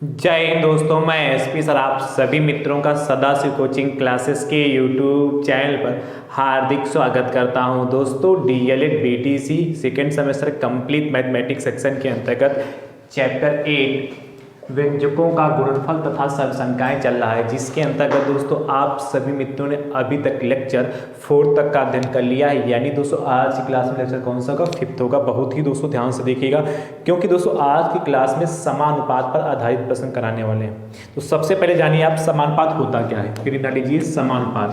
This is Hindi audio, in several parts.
जय हिंद दोस्तों, मैं एसपी सर आप सभी मित्रों का सदाशिव कोचिंग क्लासेस के यूट्यूब चैनल पर हार्दिक स्वागत करता हूं। दोस्तों DElEd BTC second semester complete mathematics section के अंतर्गत चैप्टर 8 व्यंजकों का गुणनफल तथा सर्वसंख्याएं चल रहा है, जिसके अंतर्गत दोस्तों आप सभी मित्रों ने अभी तक लेक्चर 4 तक का अध्ययन कर लिया है। यानी दोस्तों आज की क्लास में लेक्चर कौन सा होगा? 5th होगा। बहुत ही दोस्तों ध्यान से देखिएगा, क्योंकि दोस्तों आज की क्लास में समानुपात पर आधारित प्रश्न कराने वाले हैं। तो सबसे पहले जानिए आप समानुपात होता क्या है। फिर ना लीजिए समानुपात।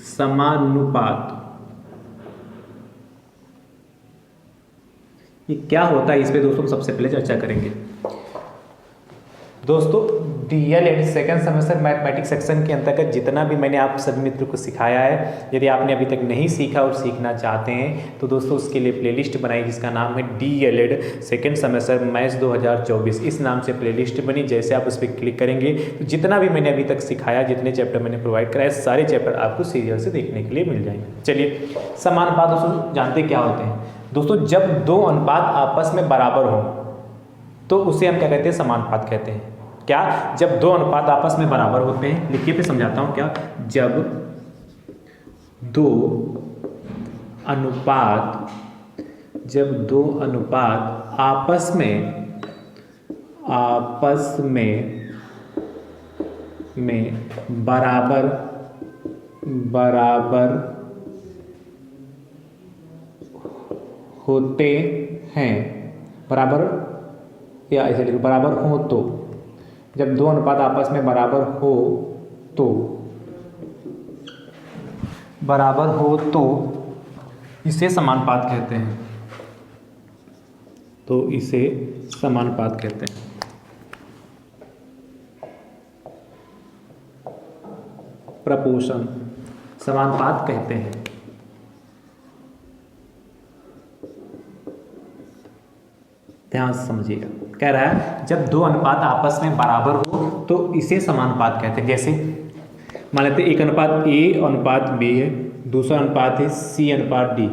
समानुपात ये क्या होता है, इस पे दोस्तों सबसे पहले चर्चा करेंगे। दोस्तों DElEd second semester mathematics section के अंतर्गत जितना भी मैंने आप सभी मित्रों को सिखाया है, यदि आपने अभी तक नहीं सीखा और सीखना चाहते हैं तो दोस्तों उसके लिए प्लेलिस्ट बनाई जिसका नाम है डीएलएड सेकंड सेमेस्टर मैथ्स 2024। इस नाम से प्लेलिस्ट बनी। जैसे आप उस पर क्लिक करेंगे तो जितना भी मैंने अभी तक सिखाया, जितने चैप्टर मैंने प्रोवाइड कराए, सारे चैप्टर आपको सीरियल से देखने के लिए मिल जाएंगे। चलिए समानुपात दोस्तों जानते क्या होते हैं। दोस्तों जब दो अनुपात आपस में बराबर हो तो उसे हम क्या कहते हैं? समानुपात कहते हैं। क्या? जब दो अनुपात आपस में बराबर होते हैं। लिखिए पे समझाता हूं क्या। जब दो अनुपात आपस में बराबर होते हैं, बराबर या ऐसे लिखो बराबर हो तो, जब दो अनुपात आपस में बराबर हो तो इसे समानुपात कहते हैं। तो इसे समानुपात कहते हैं। प्रपोर्शन समानुपात कहते हैं। ध्यान से समझिएगा। कह रहा है जब दो अनुपात आपस में बराबर हो तो इसे समानुपात कहते हैं। जैसे मान लेते एक अनुपात A अनुपात B है, दूसरा अनुपात है C अनुपात D है।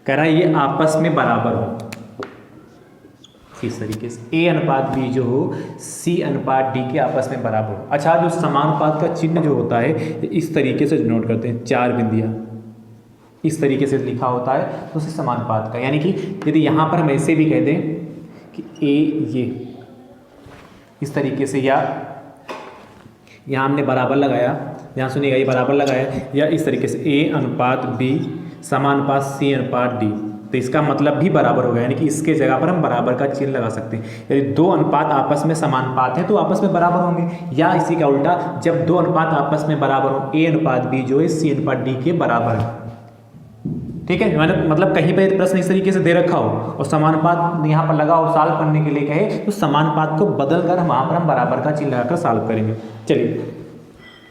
कह रहा है ये आपस में बराबर हो। इस तरीके से A अनुपात B जो हो C अनुपात D के आपस में बराबर हो। अच्छा, जो समानुपात का चिन्ह जो होता है इस तरीके से नोट करते हैं, 4 बिंदियां इस तरीके से लिखा होता है तो उसे समानुपात का। यानी कि यदि यहाँ पर हम ऐसे भी कह दें कि A ये इस तरीके से, या यहाँ हमने बराबर लगाया, यहाँ सुनिएगा ये बराबर लगाया, या इस तरीके से A अनुपात B समानुपात C अनुपात D, तो इसका मतलब भी बराबर होगा। यानी कि इसके जगह पर हम बराबर का चिन्ह लगा सकते हैं। यदि दो अनुपात आपस में समानुपात है तो आपस में बराबर होंगे, या इसी का उल्टा जब दो अनुपात आपस में बराबर हो, A अनुपात B जो है C अनुपात D के बराबर है। ठीक है, मतलब कहीं पे प्रश्न इस तरीके से दे रखा हो और समानुपात यहाँ पर लगा हो, सॉल्व करने के लिए कहे तो समानुपात को बदल कर वहाँ पर हम बराबर का चिन्ह लगाकर सॉल्व करेंगे। चलिए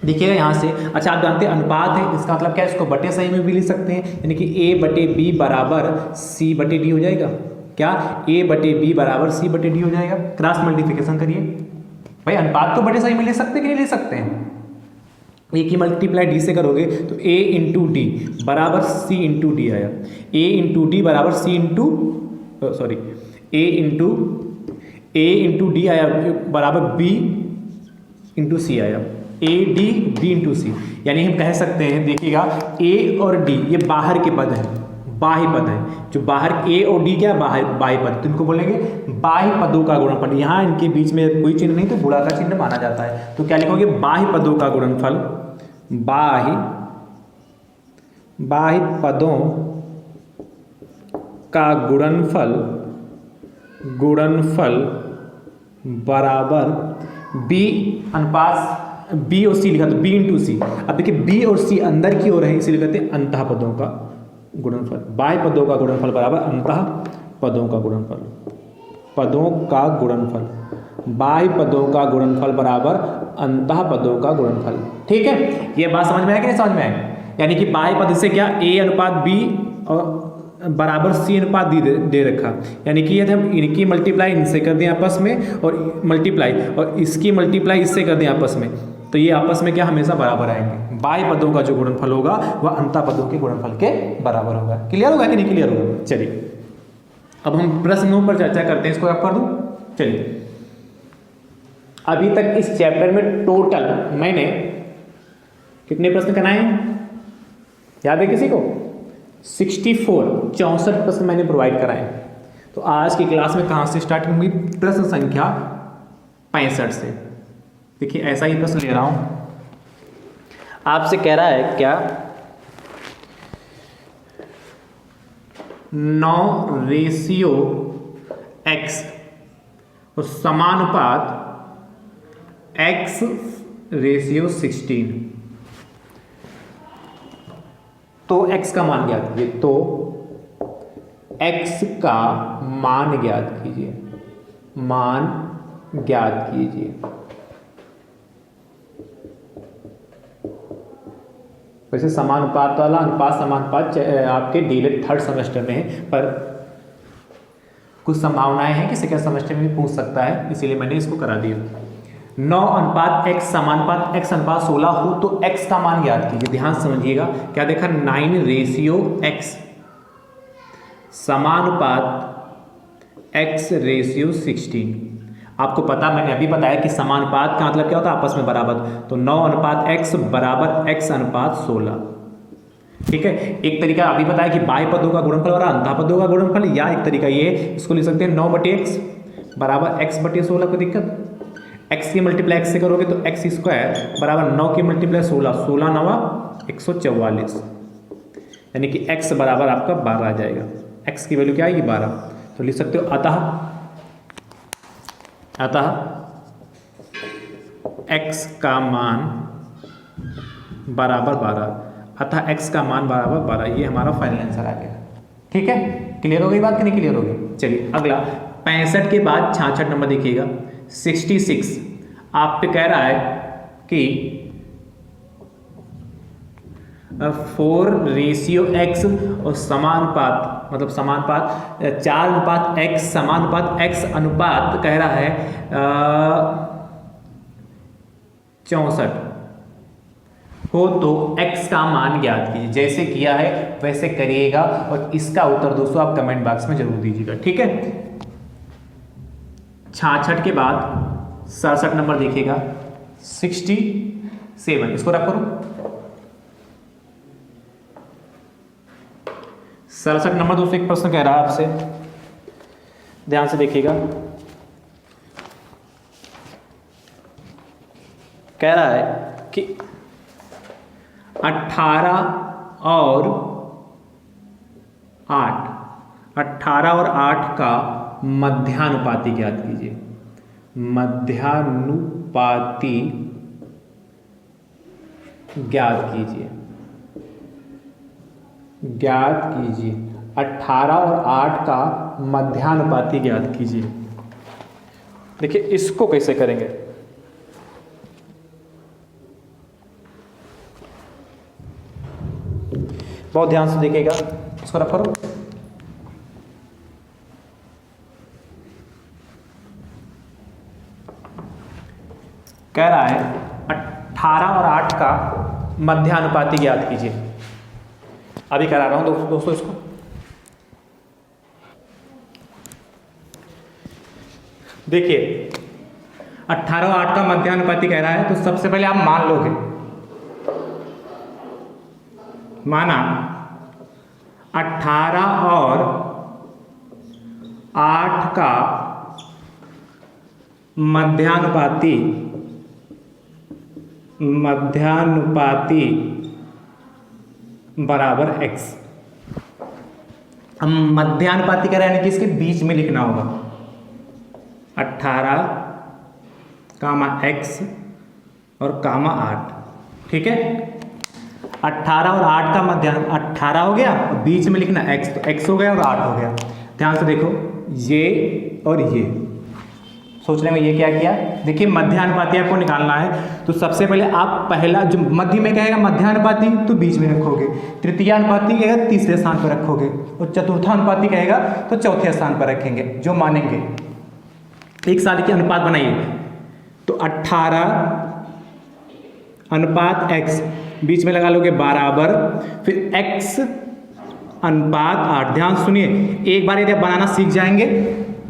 देखिएगा यहाँ से। अच्छा, आप जानते हैं अनुपात है, इसका मतलब क्या है? इसको बटे सही में भी लिख सकते हैं। यानी कि A बटे B बराबर C बटे D हो जाएगा। क्या? A बटे B बराबर C बटे D हो जाएगा। क्रॉस मल्टीप्लिकेशन करिए भाई। अनुपात को बटे सही में ले सकते कि नहीं ले सकते हैं? A की मल्टीप्लाई D से करोगे तो A इंटू D बराबर C इंटू D आया। A इंटू D बराबर C into A into D आया बराबर B इंटू C आया। A D B into C। यानी हम कह सकते हैं, देखिएगा A और D ये बाहर के पद हैं, बाह्य पद है। जो बाहर A और D क्या है? बाह्य पद। तो इनको बोलेंगे बाह्य पदों का गुणनफल। यहाँ इनके बीच में कोई चिन्ह नहीं तो गुणा का चिन्ह माना जाता है। तो क्या लिखोगे? बाह्य पदों का गुणनफल, बाह्य पदों का गुणनफल बराबर B अनुपात B और C लिखा तो B इंटू C। अब देखिए B और C अंदर की ओर है, इसीलिए कहते हैं अंतः पदों का गुणनफल। बाह्य पदों का गुणनफल बराबर अंतः पदों का गुणनफल। बाह्य पदों का गुणनफल बराबर अंतः पदों का गुणनफल। ठीक है, ये बात समझ में आया कि नहीं समझ में आया? यानी कि बाह्य पद से क्या A अनुपात B और बराबर C अनुपात D दे रखा। यानी कि यदि हम इनकी मल्टीप्लाई इनसे कर दें आपस में, और मल्टीप्लाई और इसकी मल्टीप्लाई इससे कर दें आपस में, तो ये आपस में क्या हमेशा बराबर आएंगे। बाह्य पदों का जो गुणनफल होगा वह अंतः पदों के गुणनफल के बराबर होगा। क्लियर होगा कि नहीं क्लियर होगा? चलिए अब हम प्रश्नों पर चर्चा करते हैं। इसको आप कर दूं, चलिए, अभी तक इस चैप्टर में टोटल मैंने कितने प्रश्न कराए हैं, याद है किसी को? 64 प्रश्न मैंने प्रोवाइड कराए हैं। तो आज की क्लास में कहाँ से स्टार्ट होंगी? प्रश्न संख्या 65 से। देखिए ऐसा ही प्रश्न ले रहा हूँ, आपसे कह रहा है क्या, 9:x और समानुपात x:16। तो x का मान ज्ञात कीजिए। तो x का मान ज्ञात कीजिए, मान ज्ञात कीजिए। वैसे समानुपात वाला अनुपात समानुपात आपके डीएलएड 3rd सेमेस्टर में है, पर कुछ संभावनाएं हैं कि सेकंड सेमेस्टर में भी पूछ सकता है, इसीलिए मैंने इसको करा दिया। 9:x समानुपात x:16 हो तो x का मान ज्ञात कीजिए। ध्यान समझिएगा, क्या देखा? 9:x समानुपात x:16। आपको पता, मैंने अभी बताया कि समानुपात का मतलब क्या होता है? आपस में बराबर। तो 9:x बराबर x:16। ठीक है। एक तरीका अभी बताया कि बाह्य पदों का गुणनफल और अंतः पदों का गुणनफल, या एक तरीका ये, इसको लिख सकते हैं 9/x बराबर x/16। कोई दिक्कत? x की मल्टीप्लाई x से करोगे तो x² बराबर 9 की मल्टीप्लाई 16, 16 9 144, यानी कि x बराबर आपका 12 आ जाएगा। x की वैल्यू क्या आएगी? 12। तो लिख सकते हो अतः x का मान बराबर 12, अतः x का मान बराबर 12। ये हमारा फाइनल आंसर आ गया। ठीक है, क्लियर हो गई बात कि नहीं क्लियर होगी? चलिए अगला 65 के बाद 66 नंबर देखिएगा। 66 आप पे कह रहा है कि 4:x और समानुपात, मतलब समानुपात 4:x समानुपात x अनुपात कह रहा है 64 हो तो x का मान ज्ञात कीजिए। जैसे किया है वैसे करिएगा और इसका उत्तर दोस्तों आप कमेंट बॉक्स में जरूर दीजिएगा। ठीक है। 66 के बाद 67 नंबर देखिएगा। 67 इसको रख करो। 67 नंबर दोस्तों एक प्रश्न कह रहा है आपसे, ध्यान से देखिएगा। कह रहा है कि 18 और 8 का मध्यानुपाती ज्ञात कीजिए। मध्यानुपाती ज्ञात कीजिए। 18 और 8 का मध्यानुपाती ज्ञात कीजिए। देखिए इसको कैसे करेंगे? बहुत ध्यान से देखिएगा, इसको रख करो। कह रहा है 18 और 8 का मध्यानुपाती ज्ञात कीजिए। अभी करा रहा हूं दोस्तों इसको। देखिए 18 और 8 का मध्यानुपाती कह रहा है, तो सबसे पहले आप मान लोगे, माना 18 और 8 का मध्यानुपाती बराबर x। हम मध्यानुपाती कह रहे हैं कि इसके बीच में लिखना होगा 18 कामा x और कामा 8। ठीक है। 18 और 8 का मध्याह्न 18 हो गया और बीच में लिखना x, तो x हो गया और 8 हो गया। ध्यान से देखो, ये और ये सोचने में ये क्या किया? देखिए मध्यानुपाती आपको निकालना है, तो सबसे पहले आप पहला जो मध्य में कहेगा मध्यानुपाती तो बीच में रखोगे, तृतीयानुपाती कहेगा तीसरे स्थान पर रखोगे, और चतुर्थानुपाती कहेगा तो चौथे स्थान पर रखेंगे, जो मानेंगे। एक साल के अनुपात बनाइए, तो 18 अनुपात x बीच में लगा लोगे बराबर, फिर x अनुपात 8। ध्यान सुनिए, एक बार यदि आप बनाना सीख जाएंगे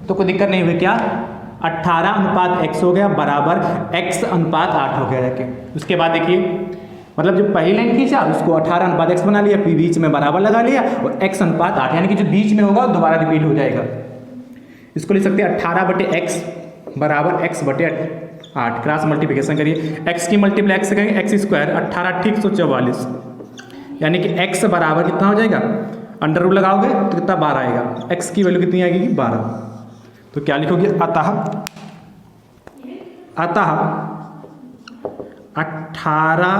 तो कोई दिक्कत नहीं हुई। क्या 18:x हो गया बराबर x/8 हो गया जाके। उसके बाद देखिए, मतलब जो पहली लाइन खींचा उसको 18:x बना लिया, फिर बीच में बराबर लगा लिया और x/8, यानी कि जो बीच में होगा दोबारा रिपीट हो जाएगा। इसको लिख सकते हैं 18/x बराबर x/8। क्रॉस मल्टीप्लिकेशन करिए, x की मल्टीप्लाई x से करेंगे, x स्क्वायर 18 ठीक 144, यानी कि x बराबर कितना हो जाएगा, अंडर रूट लगाओगे तो कितना 12 आएगा, x की वैल्यू कितनी आएगी 12। तो क्या लिखोगे, अतः 18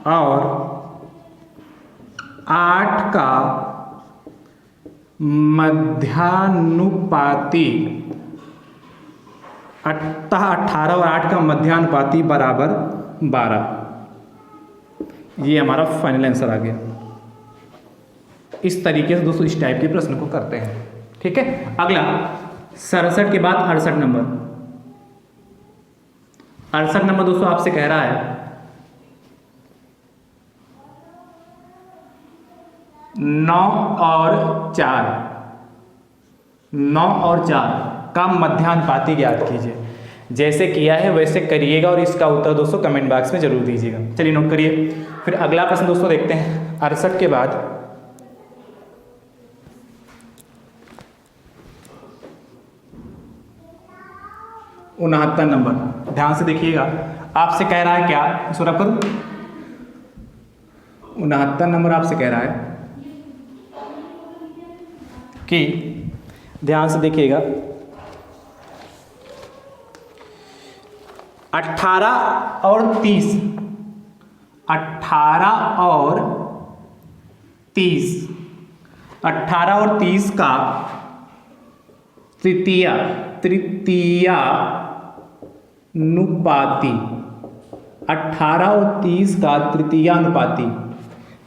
और 8 का मध्यानुपाती, अतः 18 और 8 का मध्यानुपाती बराबर 12। ये हमारा फाइनल आंसर आ गया। इस तरीके से दोस्तों इस टाइप के प्रश्न को करते हैं। ठीक है, अगला 67 के बाद 68 नंबर। 68 नंबर दोस्तों आपसे कह रहा है 9 और 4 का मध्यानुपाती ज्ञात कीजिए। जैसे किया है वैसे करिएगा और इसका उत्तर दोस्तों कमेंट बॉक्स में जरूर दीजिएगा। चलिए नोट करिए। फिर अगला प्रश्न दोस्तों देखते हैं 68 के बाद 69 नंबर। ध्यान से देखिएगा, आपसे कह रहा है क्या, इसको रब करूं, 69 नंबर आपसे कह रहा है कि ध्यान से देखिएगा 18 और 30, 18 और 30, 18 और 30 का तृतीयानुपाती, 18 और 30 का तृतीयानुपाती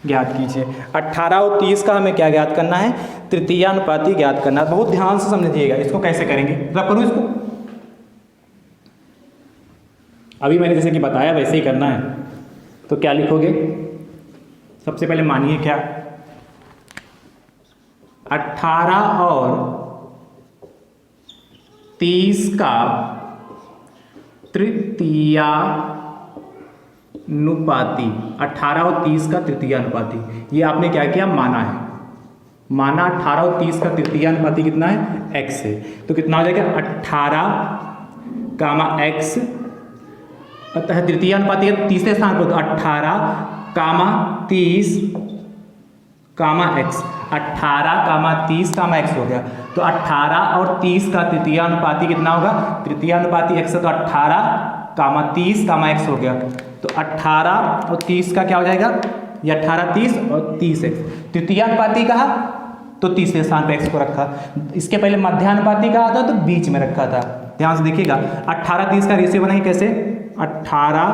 ज्ञात कीजिए। 18 और 30 का हमें क्या ज्ञात करना है, तृतीयानुपाती ज्ञात करना है। बहुत ध्यान से समझिएगा, इसको कैसे करेंगे, जरा करूँ इसको, अभी मैंने जैसे कि बताया वैसे ही करना है। तो क्या लिखोगे, सबसे पहले मानिए क्या, 18 और 30 का तृतीयानुपाती, 18 और 30 का तृतीयानुपाती, ये आपने क्या किया, माना है, माना 18 और 30 का तृतीयानुपाती कितना है, x है। तो कितना हो जाएगा 18 कामा x, अतः तृतीयानुपाती है तीसरे स्थान पर, तो 18 कामा 30 कामा x, 18 कामा 30 कामा x हो गया। तो 18 और 30 का तृतीयानुपाती कितना होगा, तृतीयानुपाती x है, तो 18 कामा 30 कामा x हो गया। तो 18 और 30 का क्या हो जाएगा, ये 18 30 और 30 x, तृतीयानुपाती कहा तो तीसरे स्थान पर x को रखा, इसके पहले मध्यानुपाती कहा था तो बीच में रखा था। ध्यान से देखिएगा 18 30 का रेशियो बनाइए कैसे, 18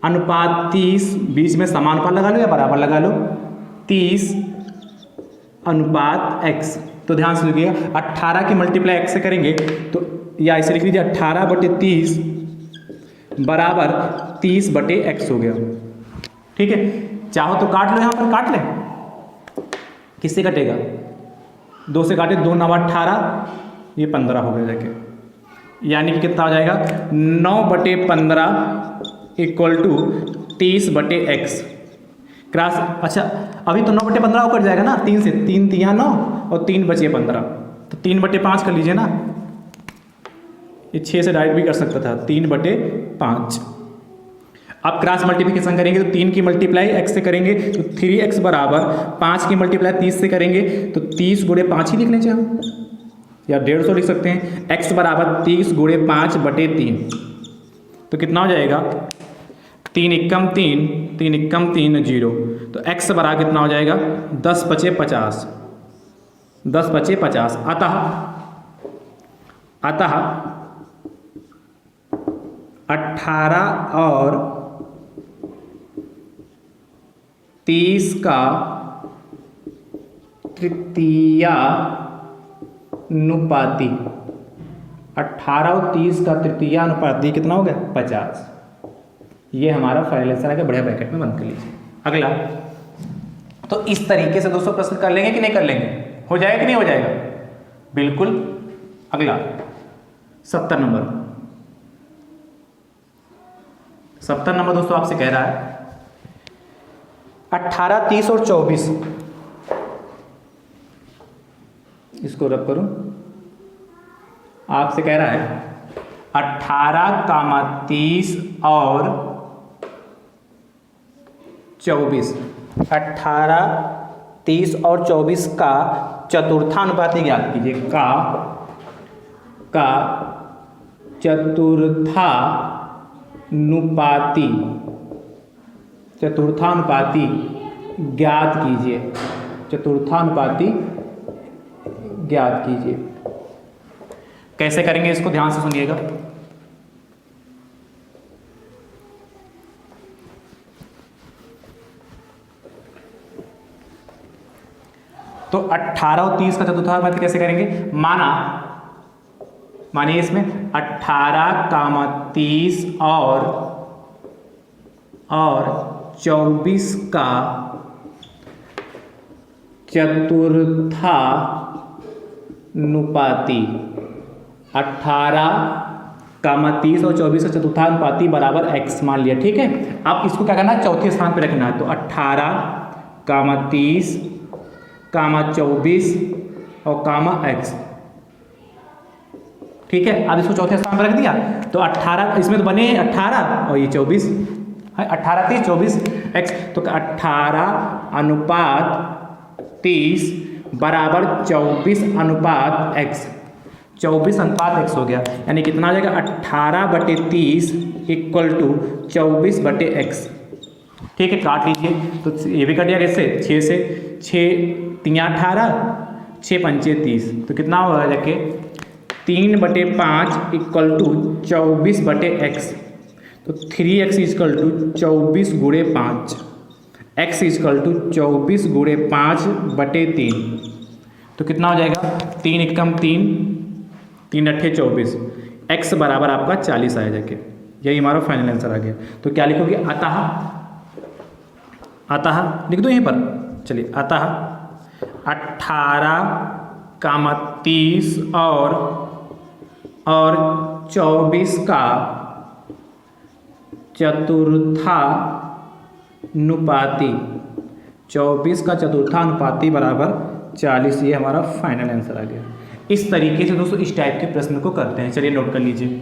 अनुपात 30, बीच में समानुपात लगा लो या बराबर लगा लो, 30 अनुपात x। तो ध्यान से देखिए 18 की मल्टीप्लाई x से करेंगे तो या ऐसे लिख लीजिए 18/30 बराबर 30/x हो गया। ठीक है, चाहो तो काट लो, यहाँ पर काट लें, किससे कटेगा, 2 से काटे, 2 9 18, ये 15 हो गया जाके, यानी कि कितना हो जाएगा 9/15 इक्वल टू 30/x। क्रॉस, अच्छा अभी तो 9/15 ऊपर जाएगा ना, 3 से, 3 3 9 और 3 बचे 15, तो 3/5 कर लीजिए ना, ये 6 से डायरेक्ट भी कर सकता था, 3/5। अब क्रॉस मल्टीप्लिकेशन करेंगे तो 3 की मल्टीप्लाई x से करेंगे तो 3x बराबर 5 की मल्टीप्लाई 30 से करेंगे तो 30 गुणे 5 ही लिख लें चाहे, या 150 लिख सकते हैं। x बराबर 30 गुणे 5/3, तो कितना हो जाएगा, 3 एकम 3, 3 एकम 3 0, तो x बराबर कितना हो जाएगा 10 बचे 50, 10 बचे 50। अतः 18 और 30 का तृतीयानुपाती, 18 और 30 का तृतीयानुपाती कितना हो गया 50। ये हमारा फाइनल आंसर है, बढ़िया ब्रैकेट में बंद कर लीजिए। अगला, तो इस तरीके से दोस्तों प्रश्न कर लेंगे कि नहीं कर लेंगे, हो जाएगा कि नहीं हो जाएगा, बिल्कुल। अगला 70 नंबर। 70 नंबर दोस्तों आपसे कह रहा है 18, 30 और 24, इसको रब करूं, आपसे कह रहा है 18, 30 और 24, 18, 30 और 24 का चतुर्थानुपाती ज्ञात कीजिए। का चतुर्थानुपाती ज्ञात कीजिए। चतुर्थानुपाती ज्ञात कीजिए। कैसे करेंगे इसको ध्यान से सुनिएगा। तो 18 और 30 का चतुर्थानुपाती कैसे करेंगे? मानिए इसमें 18, 30 और 24 का चतुर्थानुपाती, 18, 30 और 24 का चतुर्थानुपाती बराबर x मान लिया। ठीक है, अब इसको क्या करना है? चौथे स्थान पे रखना है। तो 18, 30, 24 और x। ठीक है, अब इसको चौथे स्थान पर रख दिया तो 18, इसमें तो बने 18 और ये 24 है, 18, 30, 24 x। तो 18 अनुपात 30 बराबर 24 अनुपात x। 24 अनुपात x हो गया, यानी कितना आ जाएगा? 18/30 इक्वल टू 24/x। ठीक है, काट लीजिए। तो ये भी कट गया कैसे? 6 से, 6 3 18, 6 5 30, तो कितना होगा जाके? 3/5 इक्वल टू 24/x। तो 3x इक्वल टू 24 गुणे 5, x इक्वल टू 24 गुणे 5/3। तो कितना हो जाएगा? 3 एकम 3, 3 अट्ठे 24, x बराबर आपका 40 आया जाके। यही हमारा फाइनल आंसर आ गया। तो क्या लिखोगे? अतः लिख दो यहीं पर। चलिए, अतः 18, 30 और 24 का चतुर्थानुपाती, 24 का चतुर्थानुपाती बराबर 40। ये हमारा फाइनल आंसर आ गया। इस तरीके से दोस्तों इस टाइप के प्रश्न को करते हैं। चलिए नोट कर लीजिए।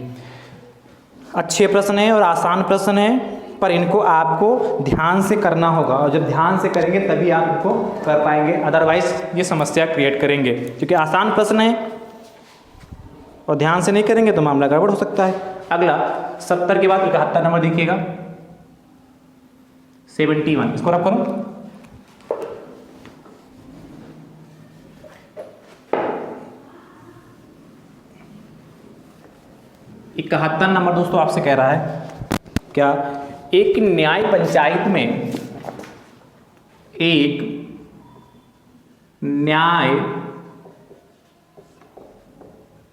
अच्छे प्रश्न हैं और आसान प्रश्न हैं, पर इनको आपको ध्यान से करना होगा, और जब ध्यान से करेंगे तभी आप इनको कर पाएंगे, अदरवाइज ये समस्या क्रिएट करेंगे। क्योंकि आसान प्रश्न है और ध्यान से नहीं करेंगे तो मामला गड़बड़ हो सकता है। अगला 70 के बाद 71 नंबर देखिएगा, 71, इसको रब करो। इकहत्तर नंबर दोस्तों आपसे कह रहा है क्या? एक न्याय पंचायत में, एक न्याय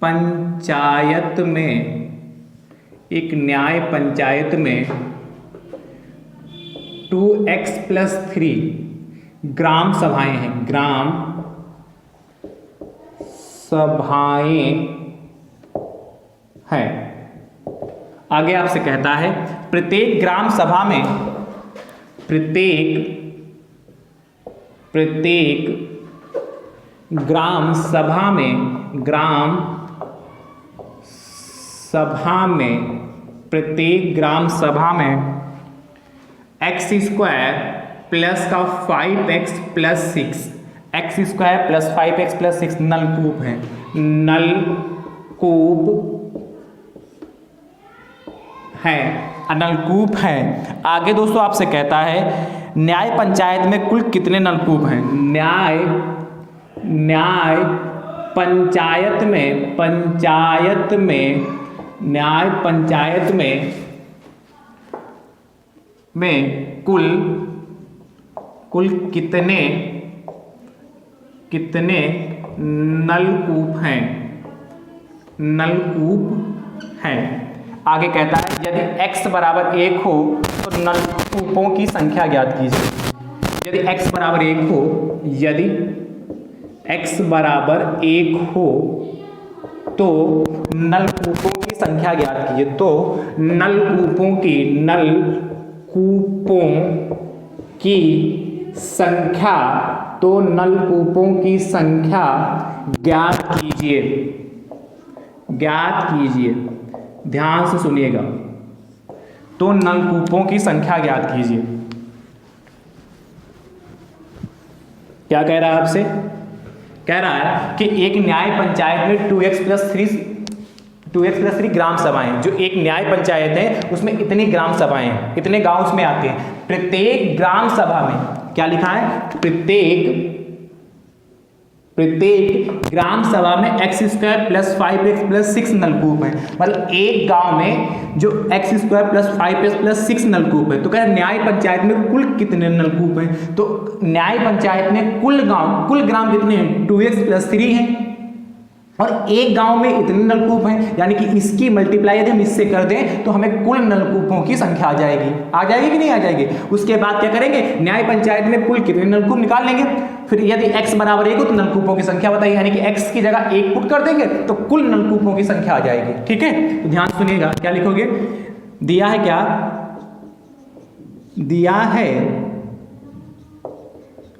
पंचायत में, एक न्याय पंचायत में 2x+3 ग्राम सभाएं हैं, ग्राम सभाएं हैं। आगे आपसे कहता है प्रत्येक ग्राम सभा में, प्रत्येक ग्राम सभा में, प्रत्येक ग्राम सभा में x² प्लस का 5x + 6, x² + 5x + 6 नलकूप है, नलकूप है। आगे दोस्तों आपसे कहता है न्याय पंचायत में कुल कितने नलकूप हैं? न्याय पंचायत में कुल कितने नलकूप हैं? आगे कहता है यदि x बराबर 1 हो तो नलकूपों की संख्या ज्ञात कीजिए। यदि x बराबर 1 हो, यदि x बराबर 1 हो तो नलकूपों की संख्या ज्ञात कीजिए। तो नलकूपों की संख्या, तो नलकूपों की संख्या ज्ञात कीजिए, ध्यान से सुनिएगा। तो नलकूपों की संख्या ज्ञात कीजिए। क्या कह रहा है आपसे? कह रहा है कि एक न्याय पंचायत में 2x+3 ग्राम सभाएं, जो एक न्याय पंचायत है उसमें इतनी ग्राम सभाएं हैं, इतने गांव उसमें आते हैं। प्रत्येक ग्राम सभा में क्या लिखा है? प्रत्येक ग्राम सभा में x² + 5x + 6 नलकूप है। मतलब एक गांव में जो x² + 5x + 6 नलकूप है। तो कह न्याय पंचायत में कुल कितने नलकूप हैं? तो न्याय पंचायत में कुल ग्राम कितने हैं? 2x+3 हैं, और एक गांव में इतने नलकूप हैं, यानी कि इसकी मल्टीप्लाई यदि हम इससे कर दें तो हमें कुल नलकूपों की संख्या आ जाएगी कि नहीं आ जाएगी? उसके बाद क्या करेंगे? न्याय पंचायत में कुल कितने नलकूप निकाल लेंगे। फिर यदि x = 1 हो तो नलकूपों की संख्या बताइए, यानी कि x की जगह 1 पुट कर देंगे तो कुल नलकूपों की संख्या आ जाएगी। ठीक है, तो ध्यान सुनिएगा, क्या लिखोगे? दिया है क्या? दिया है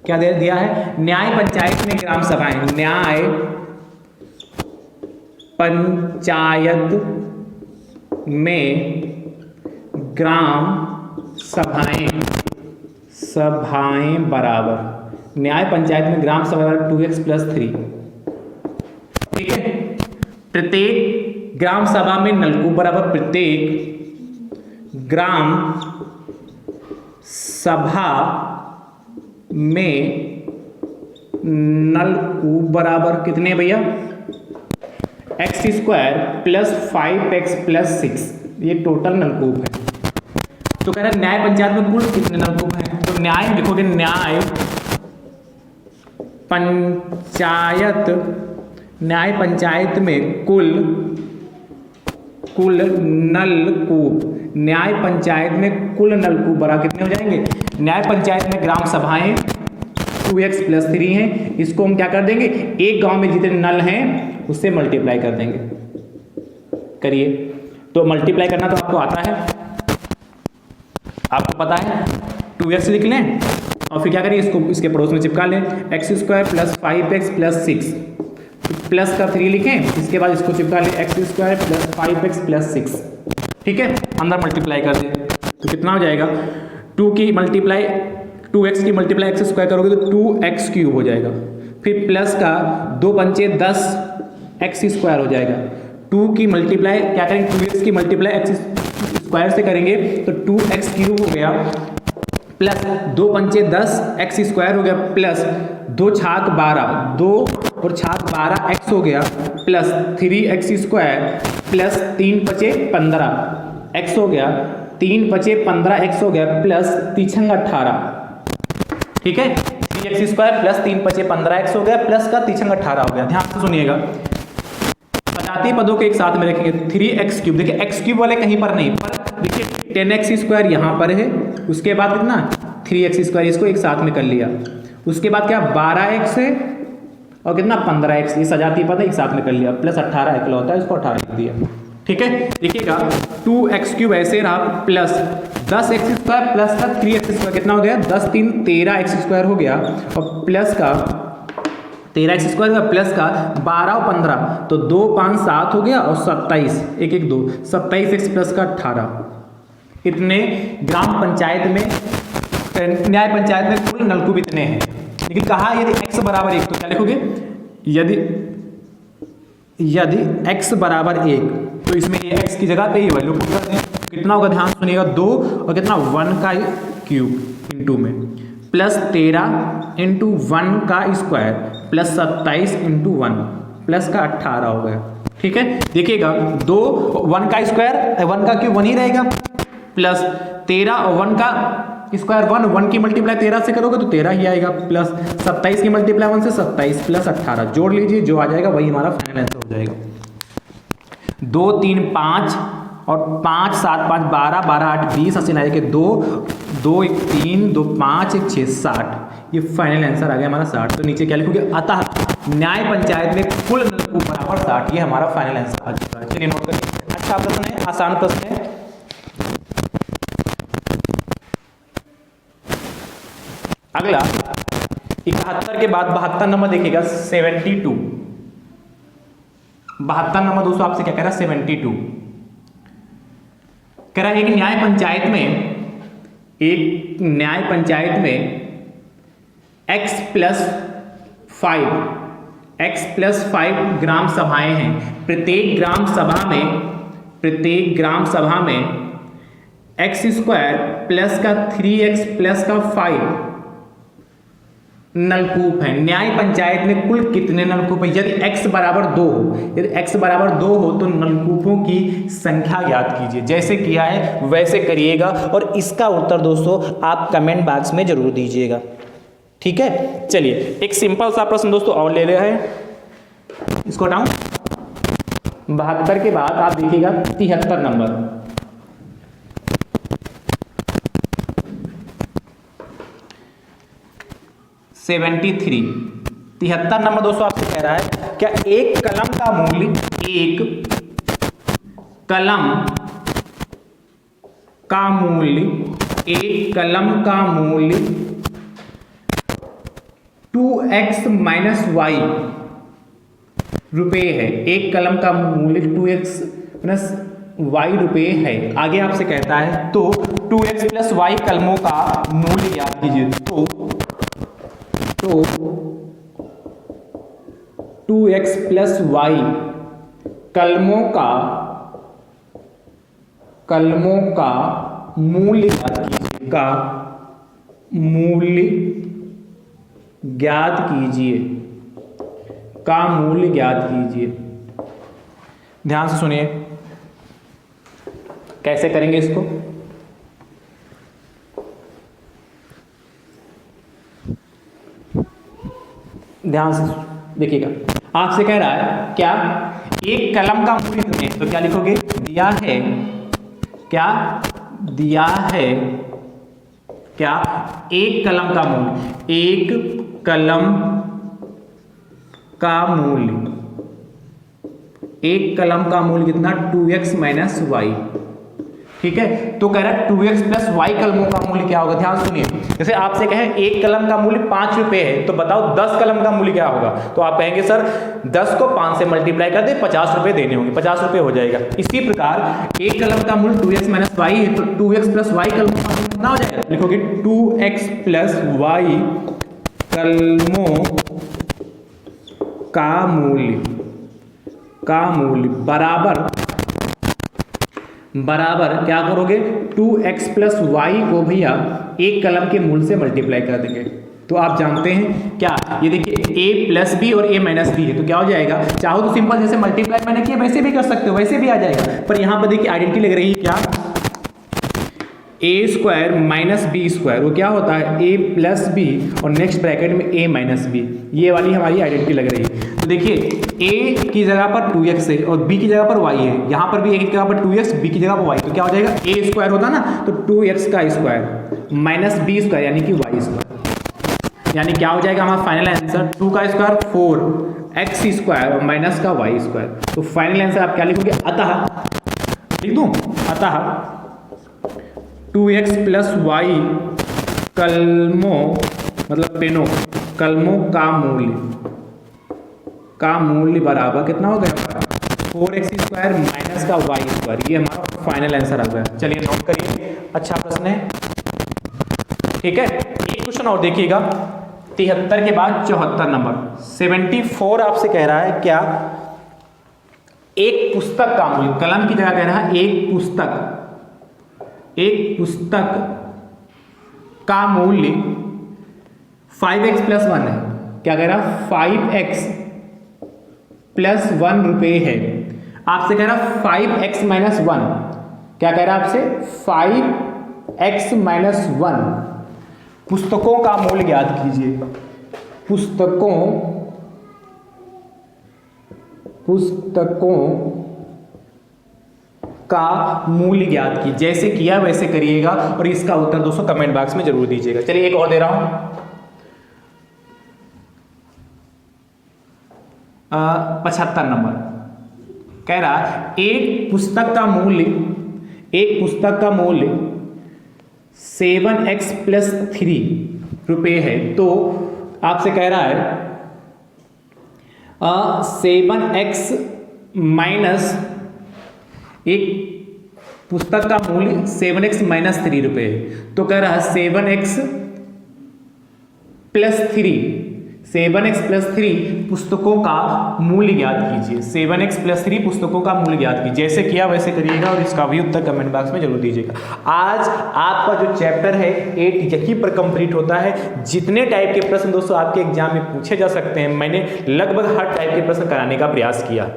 क्या दिया है? न्याय पंचायत में ग्राम सभाएं, न्याय पंचायत में ग्राम सभाएं बराबर, न्याय पंचायत में ग्राम सभा बराबर 2x+3। ठीक है, प्रत्येक ग्राम सभा में नलकूप बराबर प्रत्येक ग्राम सभा में नलकूप बराबर कितने भैया? x² + 5x + 6, ये टोटल नलकूप है। तो कह रहे न्याय पंचायत में कुल कितने नलकूप हैं? तो न्याय लिखोगे, न्याय पंचायत में कुल नलकूप, न्याय पंचायत में कुल नलकूप बराबर कितने हो जाएंगे? न्याय पंचायत में ग्राम सभाएं 2x+3 हैं, इसको हम क्या कर देंगे? एक गांव में जितने नल हैं उससे मल्टीप्लाई कर देंगे। करिए, तो मल्टीप्लाई करना तो आपको आता है, आपको पता है। 2x लिख लें और फिर क्या करिए? इसको इसके पड़ोस में चिपका लें, x² + 5x + 6, प्लस का 3 लिखें, इसके बाद इसको चिपका लें, x² + 5x + 6। ठीक है, अंदर मल्टीप्लाई कर दें तो कितना हो जाएगा? 2x की मल्टीप्लाई x² करोगे तो 2x³ हो जाएगा। फिर प्लस का 2 पंचे 10 x² हो जाएगा। 2 की मल्टीप्लाई क्या करेंगे? 2x की मल्टीप्लाई x² से करेंगे तो 2x³ हो गया, प्लस 2 पंचे 10 x² हो गया, प्लस 2 छाक 12, 2 और छाक 12 x हो गया, प्लस 3x² प्लस 3 पचे 15 x हो गया, 3 पचे 15 x हो गया, प्लस 3 18। ठीक है, 3x² प्लस 3 पचे 15x हो गया, प्लस का 3 18 हो गया। ध्यान से सुनिएगा, सजातीय पदों के एक साथ में रखेंगे। 3x³, देखिए x³ वाले कहीं पर नहीं, पर देखिए 10x² यहाँ पर है, उसके बाद कितना 3x², इसको एक साथ में कर लिया। उसके बाद क्या 12x है और कितना 15x, ये सजातीय पद है, एक साथ में कर लिया, प्लस 18 अकेला होता है, इसको 18 लिख दिया। ठीक है, देखिएगा 2x³ ऐसे रहा, प्लस 10x² प्लस का 3x² कितना हो गया? 10 3 13x² हो गया, और प्लस का 13x² का प्लस का 12 और 15 तो 2 5 7 हो गया, और 27 1 1 2 27x प्लस का 18। इतने ग्राम पंचायत में, न्याय पंचायत में कुल नलकूप इतने हैं। लेकिन कहा यदि x = 1 तो क्या लिखोगे? यदि x = 1 तो इसमें ये x की जगह पे ये वैल्यू पुट कर दें, कितना होगा? ध्यान सुनिएगा, 2 और कितना 1 का क्यूब इंटू में, प्लस 13 इंटू 1 का स्क्वायर, प्लस 27 इंटू 1, प्लस का 18 हो गया। ठीक है, देखिएगा 2 1 का स्क्वायर 1 का क्यूब 1 ही रहेगा, प्लस 13 और 1 का स्क्वायर 1 की मल्टीप्लाई 13 से करोगे तो 13 ही आएगा, प्लस 27 की मल्टीप्लाई 1 से 27 प्लस 18 जोड़ लीजिए, जो आ जाएगा वही हमारा फाइनल आंसर हो जाएगा। 2 3 5 और 5 7 5 12 12 8 20 80 के 2 2 1 3 2 5 1 6 60, ये फाइनल आंसर आ गया हमारा 60। तो नीचे क्या लिखोगे, अतः न्याय पंचायत में कुल नलकूप बराबर 60, ये हमारा फाइनल आंसर आ चुका है। चलिए नोट करिए। अच्छा प्रश्न है, आसान प्रश्न है। अगला 71 के बाद 72 नंबर देखिएगा 72। 72 नंबर दोस्तों आपसे क्या कह रहा है, 72 कह रहा है एक न्याय पंचायत में x प्लस 5 ग्राम सभाएं हैं। प्रत्येक ग्राम सभा में x स्क्वायर प्लस का 3x प्लस का 5 नलकूप है। न्याय पंचायत में कुल कितने नलकूप है? यदि x बराबर 2 हो, यदि x बराबर 2 हो तो नलकूपों की संख्या ज्ञात कीजिए। जैसे किया है वैसे करिएगा और इसका उत्तर दोस्तों आप कमेंट बॉक्स में जरूर दीजिएगा, ठीक है। चलिए एक सिंपल सा प्रश्न दोस्तों और ले रहे हैं, इसको हटाऊं। 72 के बाद आप देखिएगा 73 नंबर। 73 नंबर दोस्तों आपसे कह रहा है क्या एक कलम का मूल्य 2x माइनस वाई रुपये है। एक कलम का मूल्य 2x माइनस वाई रुपये है। आगे आपसे कहता है तो 2x प्लस वाई कलमों का मूल्य ज्ञात कीजिए। तो 2x प्लस वाई कलमों का मूल्य ज्ञात कीजिए। ध्यान से सुनिए कैसे करेंगे इसको। ध्यान से देखिएगा, आपसे कह रहा है क्या एक कलम का मूल्य कितने, तो क्या लिखोगे, दिया है क्या एक कलम का मूल्य कितना 2x माइनस वाई, ठीक है। तो कह रहा है 2x प्लस वाई कलमों का मूल्य क्या होगा। ध्यान सुनिए, जैसे आपसे कहें एक कलम का मूल्य 5 रुपए है तो बताओ 10 कलम का मूल्य क्या होगा। तो आप कहेंगे सर 10 को 5 से मल्टीप्लाई कर दे, 50 रुपए देने होंगे, 50 रुपए हो जाएगा। इसी प्रकार एक कलम का मूल्य 2x माइनस वाई है तो 2x प्लस वाई कलमों का मूल्य कितना हो जाएगा, लिखोगे 2x प्लस वाई कलमों का मूल्य बराबर क्या करोगे, 2x प्लस वाई को भैया एक कलम के मूल्य से मल्टीप्लाई कर देंगे। तो आप जानते हैं क्या, ये देखिए a प्लस बी और a माइनस बी है तो क्या हो जाएगा, चाहो तो सिंपल जैसे मल्टीप्लाई मैंने किया वैसे भी कर सकते हो, वैसे भी आ जाएगा। पर यहाँ पर देखिए आइडेंटिटी लग रही है क्या, a square minus B square, वो क्या होता है a प्लस बी और नेक्स्ट ब्रैकेट में a माइनस बी, ये वाली हमारी आइडेंटिटी लग रही है। तो देखिए a की जगह पर 2x है और b की जगह पर y है, यहाँ पर भी a की जगह पर 2x, b की जगह पर y, तो क्या हो जाएगा a स्क्वायर होता ना तो 2x का स्क्वायर माइनस बी स्क्वायर यानी कि y स्क्वायर, यानी क्या हो जाएगा हमारा फाइनल आंसर 2 का स्क्वायर 4x स्क्वायर और माइनस का y स्क्वायर। तो फाइनल आंसर आप क्या लिखोगे, अतः लिख दूं, अतः 2x प्लस वाई कलमों मतलब पेनों कलमों का मूल्य बराबर कितना हो गया, 4x स्क्वायर माइनस का y स्क्वायर, ये हमारा फाइनल आंसर आ गया। चलिए नोट करिए, अच्छा प्रश्न है, ठीक है। एक क्वेश्चन और देखिएगा 73 के बाद 74 नंबर 74 आपसे कह रहा है क्या एक पुस्तक का मूल्य, कलम की जगह कह रहा है एक पुस्तक का मूल्य 5x प्लस 1 है। क्या कह रहा, 5x प्लस 1 रुपये है। आपसे कह रहा 5x माइनस 1, क्या कह रहा है आपसे 5x माइनस 1 पुस्तकों का मूल्य ज्ञात कीजिए। पुस्तकों का मूल्य ज्ञात कीजिए। जैसे किया वैसे करिएगा और इसका उत्तर दोस्तों कमेंट बॉक्स में जरूर दीजिएगा। चलिए एक और दे रहा हूं, 75 नंबर कह रहा है एक पुस्तक का मूल्य 7x + 3 रुपये है। तो आपसे कह रहा है 7x माइनस, एक पुस्तक का मूल्य 7x - 3 रुपये है। तो कह रहा है 7x + 3 पुस्तकों का मूल्य ज्ञात कीजिए। 7x + 3 पुस्तकों का मूल्य ज्ञात कीजिए। जैसे किया वैसे करिएगा और इसका भी उत्तर कमेंट बॉक्स में जरूर दीजिएगा। आज आपका जो चैप्टर है 8 यहीं पर कंप्लीट होता है। जितने टाइप के प्रश्न दोस्तों आपके एग्जाम में पूछे जा सकते हैं, मैंने लगभग हर टाइप के प्रश्न कराने का प्रयास किया।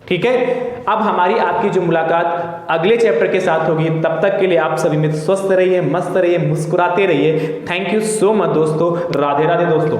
ठीक है, अब हमारी आपकी जो मुलाकात अगले चैप्टर के साथ होगी, तब तक के लिए आप सभी मित्र स्वस्थ रहिए, मस्त रहिए, मुस्कुराते रहिए। थैंक यू सो मच दोस्तों। राधे राधे दोस्तों।